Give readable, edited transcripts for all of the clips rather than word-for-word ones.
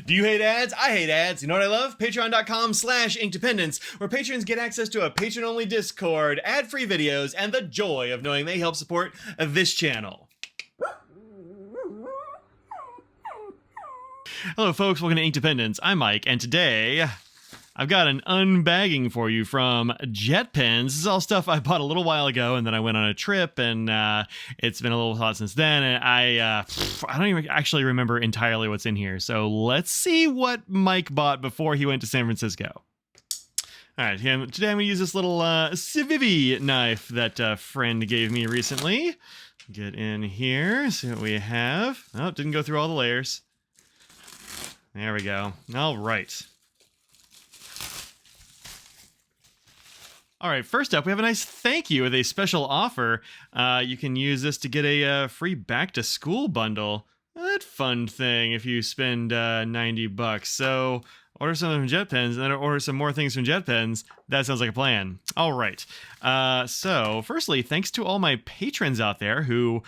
Do you hate ads? I hate ads. You know what I love? Patreon.com/inkdependence, where patrons get access to a patron-only Discord, ad-free videos, and the joy of knowing they help support this channel. Hello folks, welcome to Inkdependence. I'm Mike, and today I've got an unbagging for you from JetPens. This is all stuff I bought a little while ago, and then I went on a trip, and it's been a little while since then, and I don't even actually remember entirely what's in here. So let's see what Mike bought before he went to San Francisco. All right, today I'm going to use this little Civivi knife that a friend gave me recently. Get in here, see what we have. Oh, didn't go through all the layers. There we go. All right. All right, first up, we have a nice thank you with a special offer. You can use this to get a free back-to-school bundle. That fun thing if you spend 90 bucks. So order something from JetPens and then order some more things from JetPens. That sounds like a plan. All right. So firstly, thanks to all my patrons out there who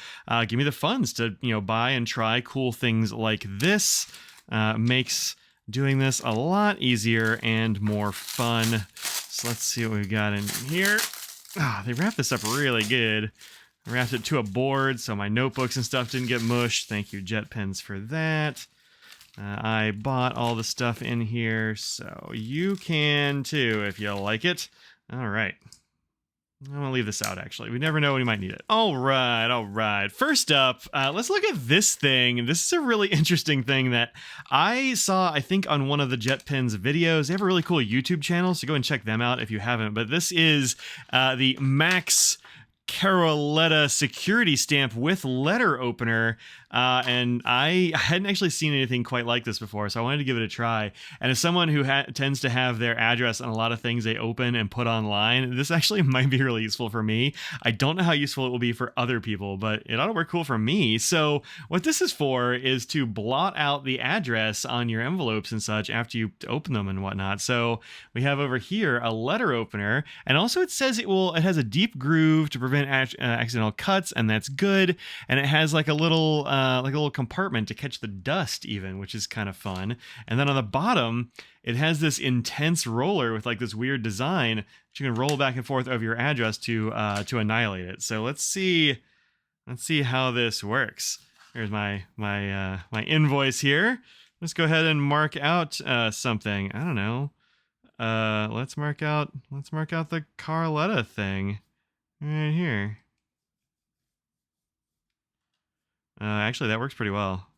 give me the funds to buy and try cool things like this. Makes doing this a lot easier and more fun. So let's see what we've got in here. They wrapped this up really good. I wrapped it to a board so my notebooks and stuff didn't get mushed. Thank you, JetPens, for that. I bought all the stuff in here, so you can too if you like it. All right. I'm going to leave this out, actually. We never know when you might need it. All right, all right. First up, let's look at this thing. This is a really interesting thing that I saw, I think, on one of the JetPens videos. They have a really cool YouTube channel, so go and check them out if you haven't. But this is the Max Caroletta security stamp with letter opener, and I hadn't actually seen anything quite like this before, so I wanted to give it a try. And as someone who tends to have their address on a lot of things they open and put online, this actually might be really useful for me. I don't know how useful it will be for other people, but it ought to work cool for me. So what this is for is to blot out the address on your envelopes and such after you open them and whatnot. So we have over here a letter opener, and also it says it has a deep groove to prevent accidental cuts, and that's good. And it has like a little compartment to catch the dust even, which is kind of fun. And then on the bottom it has this intense roller with like this weird design that you can roll back and forth over your address to annihilate it. So let's see how this works. Here's my invoice here. Let's go ahead and mark out something. I don't know. Let's mark out the Caroletta thing right here. Actually, that works pretty well.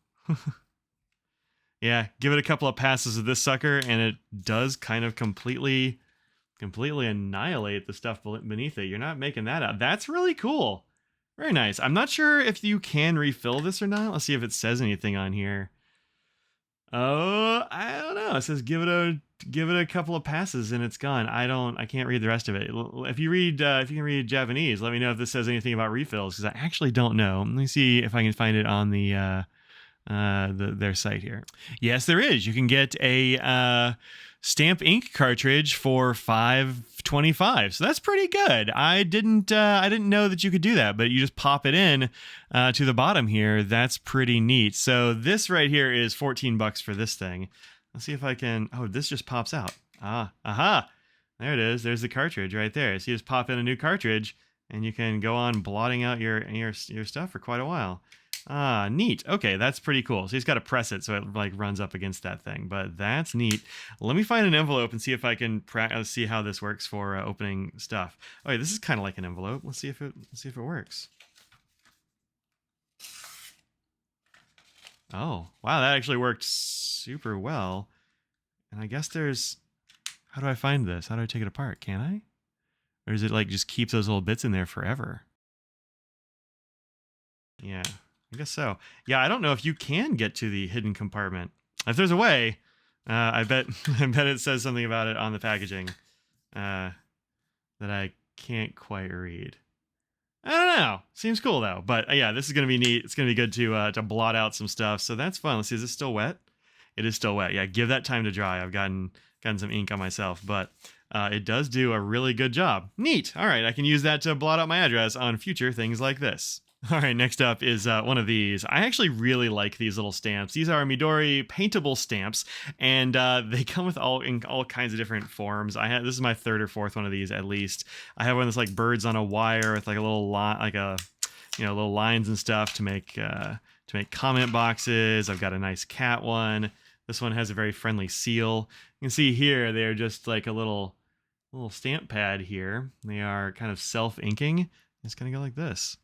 Yeah, give it a couple of passes of this sucker, and it does kind of completely annihilate the stuff beneath it. You're not making that out. That's really cool. Very nice. I'm not sure if you can refill this or not. Let's see if it says anything on here. Oh, I don't know. It says give it a couple of passes and it's gone. I can't read the rest of it. If you can read Japanese, let me know if this says anything about refills, because I actually don't know. Let me see if I can find it on their site here. Yes, there is. You can get a stamp ink cartridge for $5.25. So that's pretty good. I didn't know that you could do that, but you just pop it in to the bottom here. That's pretty neat. So this right here is 14 bucks for this thing. Let's see if I can. Oh, this just pops out. Aha. There it is. There's the cartridge right there. So you just pop in a new cartridge and you can go on blotting out your stuff for quite a while. Neat. Okay, that's pretty cool. So he's got to press it so it like runs up against that thing, but that's neat. Let me find an envelope and see if I can see how this works for opening stuff. Oh, yeah, this is kind of like an envelope. Let's see if it works. Oh, wow, that actually worked super well. And I guess how do I find this? How do I take it apart? Can I? Or does it like just keep those little bits in there forever? Yeah. I guess so. Yeah, I don't know if you can get to the hidden compartment. If there's a way, I bet it says something about it on the packaging that I can't quite read. I don't know. Seems cool though. But yeah, this is gonna be neat. It's gonna be good to blot out some stuff. So that's fun. Let's see. Is it still wet? It is still wet. Yeah, give that time to dry. I've gotten some ink on myself, but it does do a really good job. Neat. All right, I can use that to blot out my address on future things like this. All right, next up is one of these. I actually really like these little stamps. These are Midori paintable stamps, and they come with all kinds of different forms. This is my third or fourth one of these at least. I have one that's like birds on a wire with like a little line, like a little lines and stuff to make comment boxes. I've got a nice cat one. This one has a very friendly seal. You can see here they're just like a little stamp pad here. They are kind of self-inking. It's gonna go like this.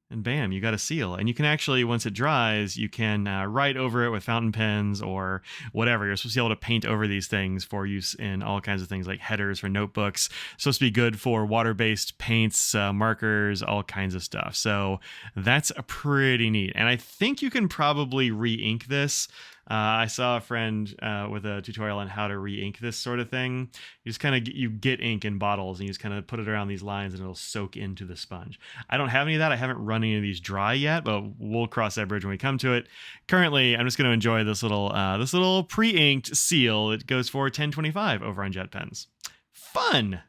And bam, you got a seal. And you can actually, once it dries, you can write over it with fountain pens or whatever. You're supposed to be able to paint over these things for use in all kinds of things like headers for notebooks. It's supposed to be good for water-based paints, markers, all kinds of stuff. So that's pretty neat. And I think you can probably re-ink this. I saw a friend with a tutorial on how to re-ink this sort of thing. You just kind of you get ink in bottles and you just kind of put it around these lines and it'll soak into the sponge. I don't have any of that. I haven't run any of these dry yet, but we'll cross that bridge when we come to it. Currently, I'm just going to enjoy this little pre-inked seal. It goes for $10.25 over on JetPens. Fun!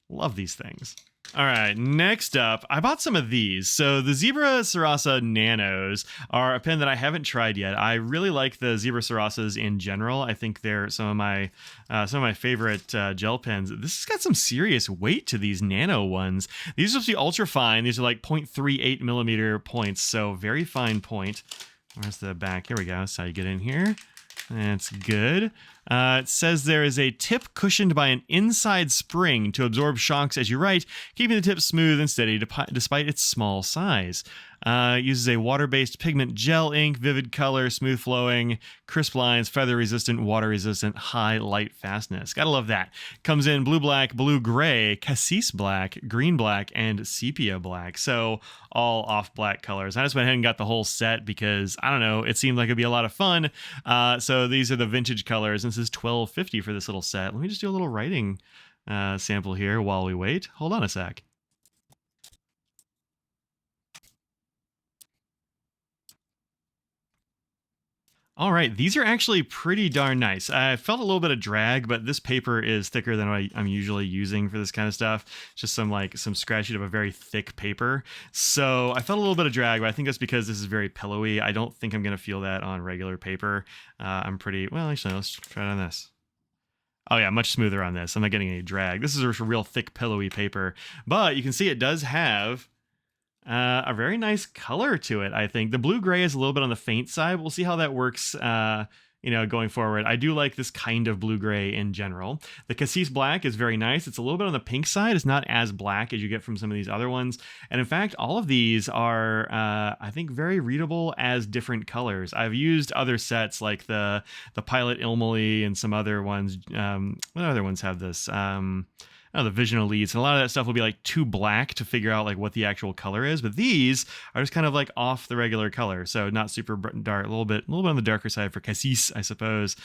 Love these things. All right, next up, I bought some of these. So the Zebra Sarasa Nanos are a pen that I haven't tried yet. I really like the Zebra Sarasas in general. I think they're some of my favorite gel pens. This has got some serious weight to these Nano ones. These are supposed to be ultra fine. These are like 0.38 millimeter points, so very fine point. Where's the back? Here we go. That's how you get in here. That's good. It says there is a tip cushioned by an inside spring to absorb shocks as you write, keeping the tip smooth and steady despite its small size. Uses a water-based pigment gel ink, vivid color, smooth flowing, crisp lines, feather resistant, water resistant, high light fastness. Gotta love that. Comes in blue black, blue gray, cassis black, green black, and sepia black. So all off black colors. I just went ahead and got the whole set because I don't know, it seemed like it'd be a lot of fun. So these are the vintage colors. And this is $12.50 for this little set. Let me just do a little writing sample here while we wait. Hold on a sec. All right, these are actually pretty darn nice. I felt a little bit of drag, but this paper is thicker than what I'm usually using for this kind of stuff. Just some scratch sheet of a very thick paper. So I felt a little bit of drag, but I think that's because this is very pillowy. I don't think I'm going to feel that on regular paper. Well, actually, let's try it on this. Oh yeah, much smoother on this. I'm not getting any drag. This is a real thick, pillowy paper. But you can see it does have a very nice color to it, I think. The blue-gray is a little bit on the faint side. We'll see how that works, going forward. I do like this kind of blue-gray in general. The cassis black is very nice. It's a little bit on the pink side. It's not as black as you get from some of these other ones. And in fact, all of these are, I think, very readable as different colors. I've used other sets like the Pilot Ilmoli and some other ones. What other ones have this? The Vision Elites, and a lot of that stuff will be like too black to figure out like what the actual color is, but these are just kind of like off the regular color, so not super dark, a little bit on the darker side for cassis, I suppose.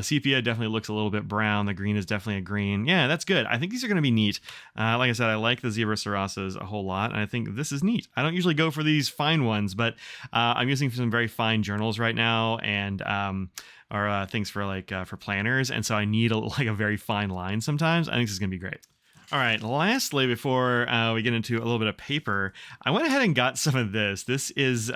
Sepia definitely looks a little bit brown. The green is definitely a green. Yeah, that's good. I think these are going to be neat. Like I said, I like the Zebra Sarasas a whole lot, and I think this is neat. I don't usually go for these fine ones, but I'm using some very fine journals right now, and or things for planners, and so I need a very fine line sometimes. I think this is gonna be great. All right, lastly, before we get into a little bit of paper, I went ahead and got some of this. This is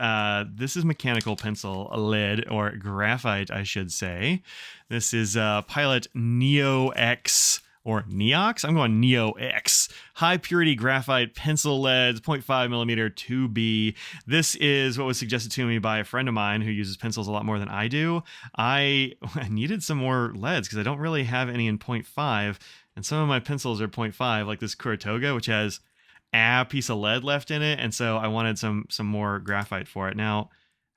mechanical pencil lead, or graphite, I should say. This is Pilot NeoX, or NeoX? I'm going NeoX. High purity graphite pencil leads, 0.5 millimeter 2B. This is what was suggested to me by a friend of mine who uses pencils a lot more than I do. I needed some more leads because I don't really have any in 0.5. And some of my pencils are 0.5, like this Kuratoga, which has a piece of lead left in it. And so I wanted some more graphite for it. Now,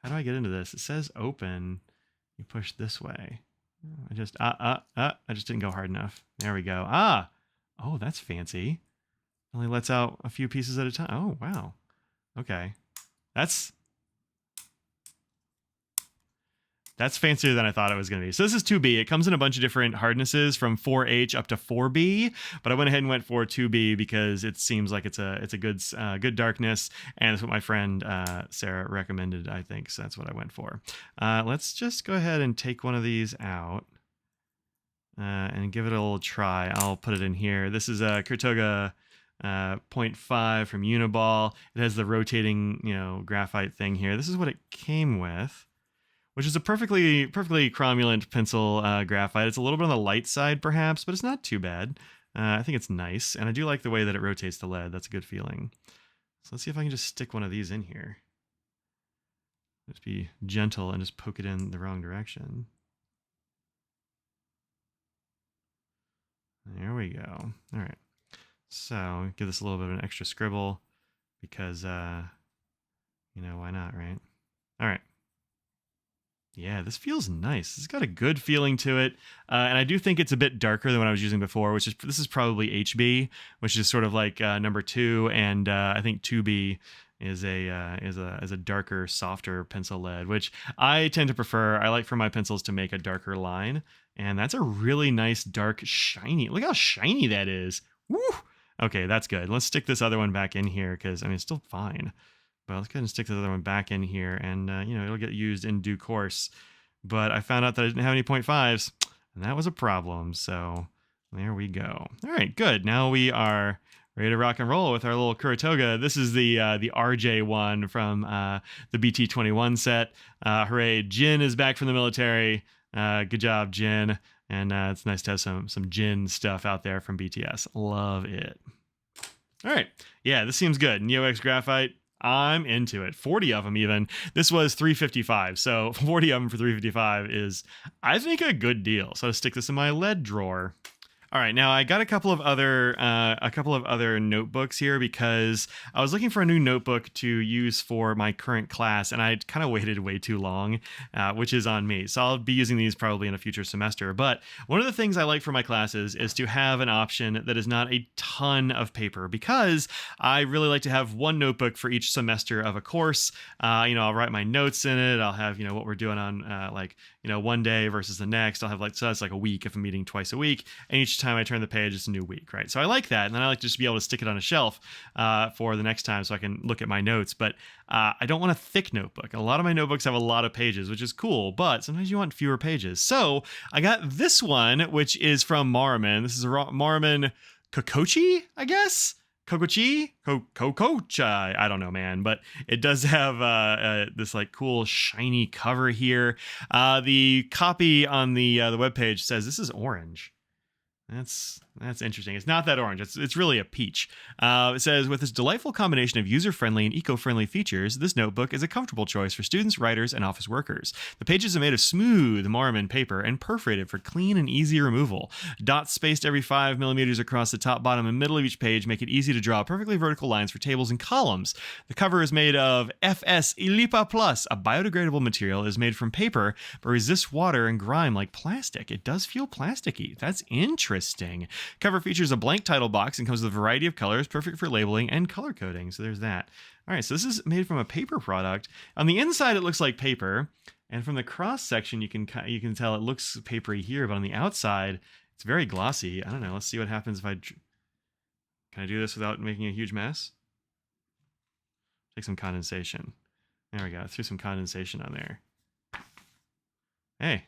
how do I get into this? It says open. You push this way. I just didn't go hard enough. There we go. Oh, that's fancy. Only lets out a few pieces at a time. Oh, wow. Okay. That's fancier than I thought it was going to be. So this is 2B. It comes in a bunch of different hardnesses from 4H up to 4B, but I went ahead and went for 2B because it seems like it's a good darkness, and it's what my friend Sarah recommended, I think. So that's what I went for. Let's just go ahead and take one of these out and give it a little try. I'll put it in here. This is a Kuratoga 0.5 from Uniball. It has the rotating, graphite thing here. This is what it came with, which is a perfectly cromulent pencil graphite. It's a little bit on the light side, perhaps, but it's not too bad. I think it's nice, and I do like the way that it rotates the lead. That's a good feeling. So let's see if I can just stick one of these in here. Just be gentle and just poke it in the wrong direction. There we go. All right. So give this a little bit of an extra scribble because, why not, right? All right. Yeah, this feels nice. It's got a good feeling to it, and I do think it's a bit darker than what I was using before. This is probably HB, which is sort of like number 2, and I think 2B is a darker, softer pencil lead, which I tend to prefer. I like for my pencils to make a darker line, and that's a really nice, dark, shiny. Look how shiny that is. Woo! Okay, that's good. Let's stick this other one back in here because it's still fine. But let's go ahead and stick this other one back in here, and it'll get used in due course. But I found out that I didn't have any 0.5s, and that was a problem. So there we go. All right, good. Now we are ready to rock and roll with our little Kuratoga. This is the RJ one from the BT21 set. Hooray! Jin is back from the military. Good job, Jin. And it's nice to have some Jin stuff out there from BTS. Love it. All right, yeah, this seems good. NeoX Graphite. I'm into it. 40 of them even. This was $355, so 40 of them for $355 is, I think, a good deal. So I'll stick this in my lead drawer. All right, now I got a couple of other notebooks here because I was looking for a new notebook to use for my current class, and I kind of waited way too long, which is on me. So I'll be using these probably in a future semester. But one of the things I like for my classes is to have an option that is not a ton of paper, because I really like to have one notebook for each semester of a course. I'll write my notes in it. I'll have what we're doing on one day versus the next. I'll have so that's like a week if I'm meeting twice a week, and each time I turn the page, it's a new week, right? So I like that, and then I like to just be able to stick it on a shelf for the next time so I can look at my notes. But I don't want a thick notebook. A lot of my notebooks have a lot of pages, which is cool, but sometimes you want fewer pages. So I got this one, which is from Maruman. This is a Maruman Cocochy, I guess? Cocochy? Cocochy? I don't know, man, but it does have this like cool shiny cover here. The copy on the webpage says this is orange. That's interesting. It's not that orange. It's really a peach. It says, with this delightful combination of user-friendly and eco-friendly features, this notebook is a comfortable choice for students, writers, and office workers. The pages are made of smooth Maruman paper and perforated for clean and easy removal. Dots spaced every 5 millimeters across the top, bottom, and middle of each page make it easy to draw perfectly vertical lines for tables and columns. The cover is made of FS Ilipa Plus, a biodegradable material. It is made from paper but resists water and grime like plastic. It does feel plasticky. That's interesting. Cover features a blank title box and comes with a variety of colors, perfect for labeling and color coding. So there's that. All right, so this is made from a paper product. On the inside, it looks like paper, and from the cross section, you can tell it looks papery here, but on the outside, it's very glossy. I don't know. Let's see what happens if can I do this without making a huge mess? Take some condensation. There we go. I threw some condensation on there. Hey.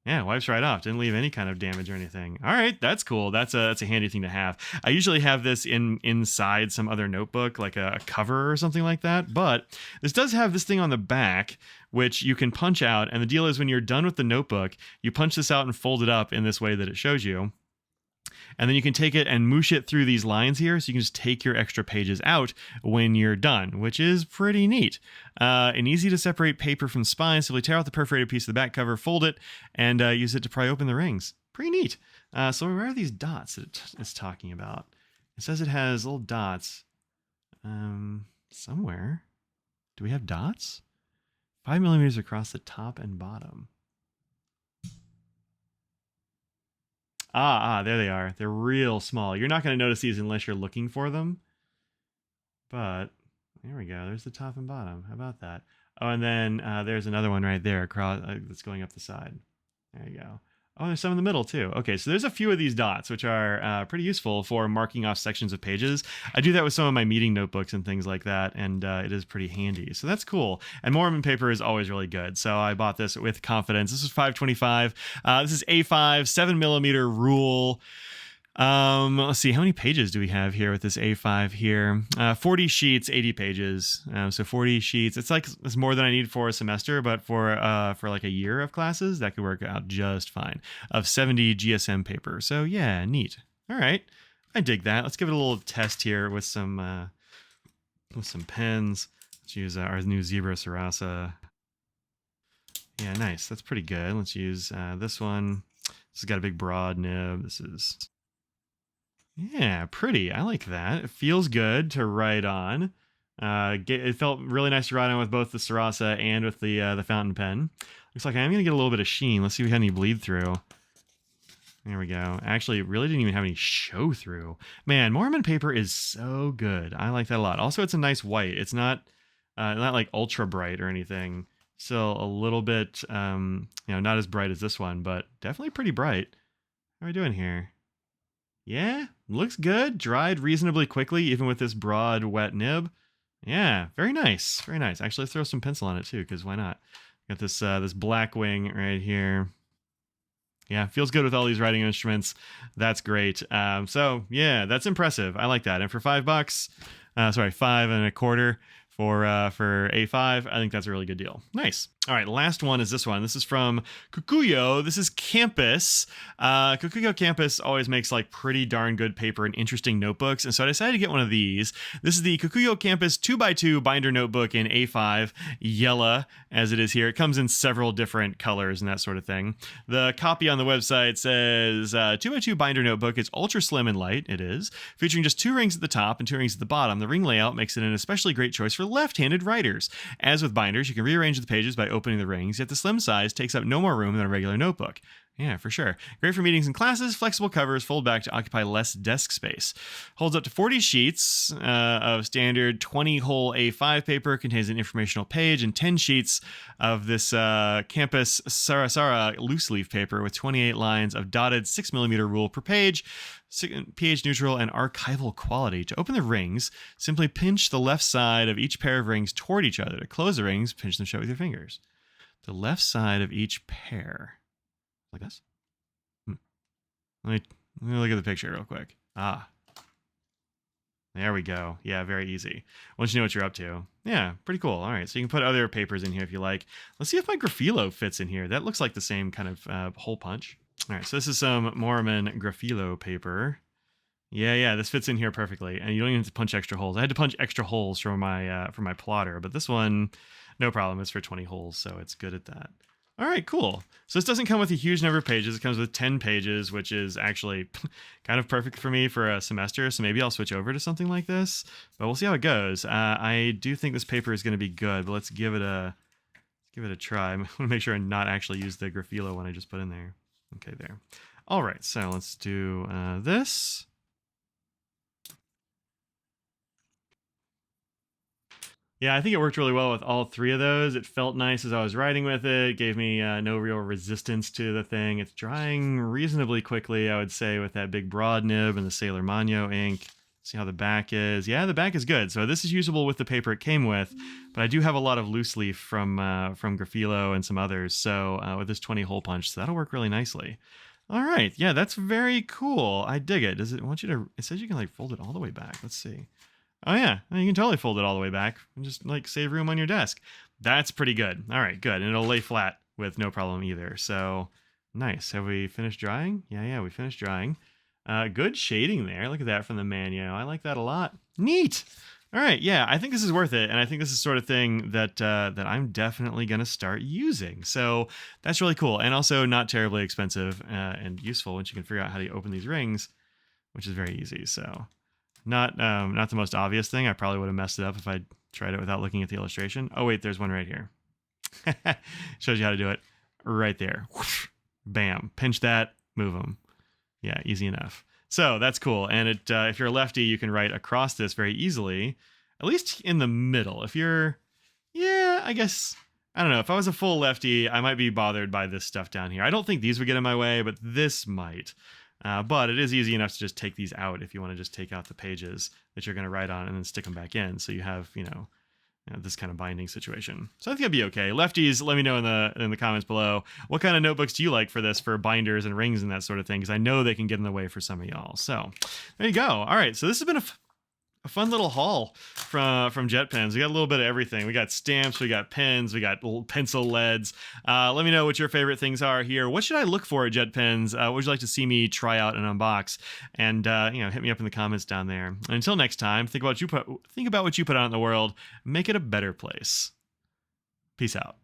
Yeah, wipes right off. Didn't leave any kind of damage or anything. All right, that's cool. That's a handy thing to have. I usually have this inside some other notebook, like a cover or something like that. But this does have this thing on the back, which you can punch out. And the deal is when you're done with the notebook, you punch this out and fold it up in this way that it shows you. And then you can take it and moosh it through these lines here, so you can just take your extra pages out when you're done, which is pretty neat. And easy to separate paper from spine. Simply tear out the perforated piece of the back cover, fold it, and use it to pry open the rings. Pretty neat. So where are these dots that it's talking about? It says it has little dots somewhere. Do we have dots? 5 millimeters across the top and bottom. There they are. They're real small. You're not going to notice these unless you're looking for them. But there we go. There's the top and bottom. How about that? Oh, and then there's another one right there across that's going up the side. There you go. Oh, there's some in the middle too. Okay, so there's a few of these dots, which are pretty useful for marking off sections of pages. I do that with some of my meeting notebooks and things like that, and it is pretty handy. So that's cool. And Maruman paper is always really good. So I bought this with confidence. This is $5.25. This is A5, 7mm rule. Let's see, how many pages do we have here with this A5 here? 40 sheets, 80 pages. So 40 sheets. It's more than I need for a semester, but for like a year of classes, that could work out just fine. Of 70 GSM paper. So yeah, neat. All right, I dig that. Let's give it a little test here with some pens. Let's use our new Zebra Sarasa. Yeah, nice. That's pretty good. Let's use this one. This has got a big broad nib. This is, yeah, pretty. I like that. It feels good to write on. It felt really nice to write on with both the Sarasa and with the fountain pen. Looks like I'm going to get a little bit of sheen. Let's see if we had any bleed through. There we go. Actually, it really didn't even have any show through. Man, Maruman paper is so good. I like that a lot. Also, it's a nice white. It's not like ultra bright or anything. Still a little bit, not as bright as this one, but definitely pretty bright. How are we doing here? Yeah, looks good. Dried reasonably quickly, even with this broad, wet nib. Yeah, very nice. Very nice. Actually, let's throw some pencil on it too, because why not? Got this black wing right here. Yeah, feels good with all these writing instruments. That's great. So yeah, that's impressive. I like that. And for $5, $5.25 for A5, I think that's a really good deal. Nice. All right, last one is this one. This is from Kokuyo. This is Campus. Kokuyo Campus always makes like pretty darn good paper and interesting notebooks, and so I decided to get one of these. This is the Kokuyo Campus 2x2 binder notebook in A5, yellow as it is here. It comes in several different colors and that sort of thing. The copy on the website says 2x2 binder notebook. It's ultra slim and light. It is, featuring just 2 rings at the top and 2 rings at the bottom. The ring layout makes it an especially great choice for left-handed writers. As with binders, you can rearrange the pages by opening the rings, yet the slim size takes up no more room than a regular notebook. Yeah, for sure. Great for meetings and classes. Flexible covers fold back to occupy less desk space. Holds up to 40 sheets of standard 20-hole A5 paper. Contains an informational page and 10 sheets of this Campus Sarasa loose leaf paper with 28 lines of dotted 6mm rule per page. pH neutral and archival quality. To open the rings, simply pinch the left side of each pair of rings toward each other. To close the rings, pinch them shut with your fingers. The left side of each pair. Like this? Let me look at the picture real quick. There we go. Yeah, very easy. Once you know what you're up to. Yeah, pretty cool. All right, so you can put other papers in here if you like. Let's see if my Graphilo fits in here. That looks like the same kind of hole punch. All right, so this is some Maruman Graphilo paper. Yeah, this fits in here perfectly, and you don't even have to punch extra holes. I had to punch extra holes for my plotter, but this one, no problem. It's for 20 holes, so it's good at that. All right, cool. So this doesn't come with a huge number of pages. It comes with 10 pages, which is actually kind of perfect for me for a semester. So maybe I'll switch over to something like this, but we'll see how it goes. I do think this paper is going to be good, but let's give it a try. I want to make sure I not actually use the Graphilo one I just put in there. Okay, there. All right, so let's do this. Yeah, I think it worked really well with all 3 of those. It felt nice as I was writing with it. It gave me no real resistance to the thing. It's drying reasonably quickly, I would say, with that big broad nib and the Sailor Mano ink. See how the back is. Yeah, the back is good. So this is usable with the paper it came with, but I do have a lot of loose leaf from Graphilo and some others. So with this 20 hole punch, so that'll work really nicely. All right, yeah, that's very cool. I dig it. Does it want you to? It says you can like fold it all the way back. Let's see. Oh yeah, you can totally fold it all the way back and just like save room on your desk. That's pretty good. All right, good. And it'll lay flat with no problem either. So nice. Have we finished drying? Yeah, we finished drying. Good shading there. Look at that from the manual. I like that a lot. Neat. All right, yeah, I think this is worth it, and I think this is the sort of thing that I'm definitely going to start using. So that's really cool, and also not terribly expensive and useful once you can figure out how to open these rings, which is very easy. So not the most obvious thing. I probably would have messed it up if I tried it without looking at the illustration. Oh wait, there's one right here. Shows you how to do it right there. Bam, pinch that, move them. Yeah, easy enough. So that's cool. And if you're a lefty, you can write across this very easily, at least in the middle. If you're, I guess, I don't know. If I was a full lefty, I might be bothered by this stuff down here. I don't think these would get in my way, but this might. But it is easy enough to just take these out if you want to just take out the pages that you're going to write on and then stick them back in. So you have, this kind of binding situation. So I think it'll be okay. Lefties, let me know in the comments below, what kind of notebooks do you like for this, for binders and rings and that sort of thing, because I know they can get in the way for some of y'all. So there you go. All right, so this has been a fun little haul from JetPens. We got a little bit of everything. We got stamps, we got pens, we got little pencil leads. Let me know what your favorite things are here. What should I look for at JetPens? What would you like to see me try out and unbox? And hit me up in the comments down there. And until next time, think about what you put out in the world. Make it a better place. Peace out.